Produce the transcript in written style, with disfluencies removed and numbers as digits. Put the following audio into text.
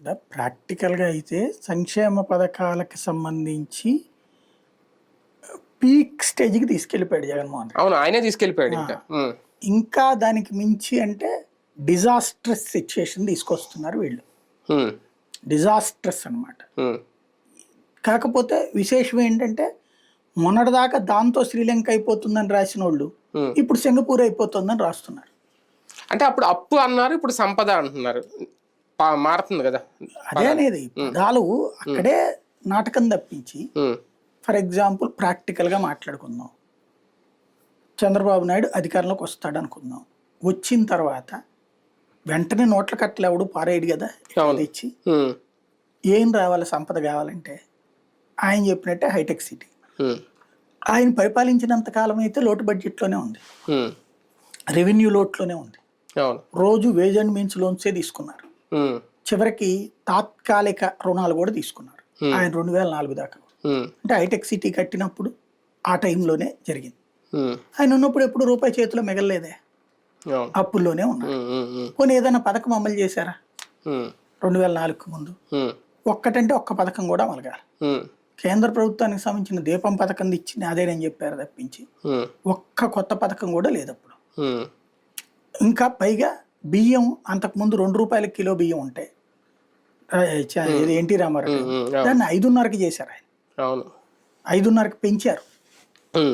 ఇక్కడ ప్రాక్టికల్‌గా అయితే సంక్షేమ పథకాలకి సంబంధించి పీక్ స్టేజ్‌కి తీసుకెళ్ళిపోయాడు జగన్మోహన్ రెడ్డి. అవును, ఆయనే తీసుకెళ్ళిపోయాడు ఇంకా. ఇంకా దానికి మించి అంటే డిజాస్ట్రస్ సిచ్యుయేషన్ తీసుకొస్తున్నారు వీళ్ళు. డిజాస్ట్రస్ అన్నమాట. కాకపోతే విశేషం ఏంటంటే మొన్నటిదాకా దాంతో శ్రీలంక అయిపోతుందని రాసినోళ్ళు ఇప్పుడు సింగపూర్ అయిపోతుందని రాస్తున్నారు. అంటే అప్పుడు అప్పు అన్నారు, ఇప్పుడు సంపద అంటున్నారు. మారుతుంది కదా అదే అనేది. పదాలు అక్కడే నాటకం తప్పించి ఫర్ ఎగ్జాంపుల్ ప్రాక్టికల్గా మాట్లాడుకుందాం. చంద్రబాబు నాయుడు అధికారంలోకి వస్తాడు అనుకుందాం. వచ్చిన తర్వాత వెంటనే నోట్ల కట్టలు ఎవడు పారేయడు కదా తెచ్చి. ఏం రావాలి సంపద కావాలంటే ఆయన చెప్పినట్టే హైటెక్ సిటీ. ఆయన పరిపాలించినంత కాలం అయితే లోటు బడ్జెట్లోనే ఉంది, రెవెన్యూ లోట్లోనే ఉంది. రోజు వేజ్ అండ్ మీన్స్ లోన్సే తీసుకున్నారు. చివరికి తాత్కాలిక రుణాలు కూడా తీసుకున్నారు ఆయన 2004 దాకా. అంటే హైటెక్ సిటీ కట్టినప్పుడు ఆ టైంలోనే జరిగింది. ఆయన ఉన్నప్పుడు ఎప్పుడు రూపాయి చేతిలో మిగలలేదే, అప్పుల్లోనే ఉన్నారు. కొన్ని ఏదైనా పథకం అమలు చేశారా 2004కు ముందు? ఒక్కటంటే ఒక్క పథకం కూడా అమలుగాలి. కేంద్ర ప్రభుత్వానికి సంబంధించిన దీపం పథకం ఇచ్చింది అదేనని చెప్పారు తప్పించి ఒక్క కొత్త పథకం కూడా లేదు అప్పుడు. ఇంకా పైగా బియ్యం అంతకుముందు 2 రూపాయల కిలో బియ్యం ఉంటాయి, ఎన్టీ రామారావు దాన్ని 5.5కి చేశారు ఆయన. 5.5కి పెంచారు.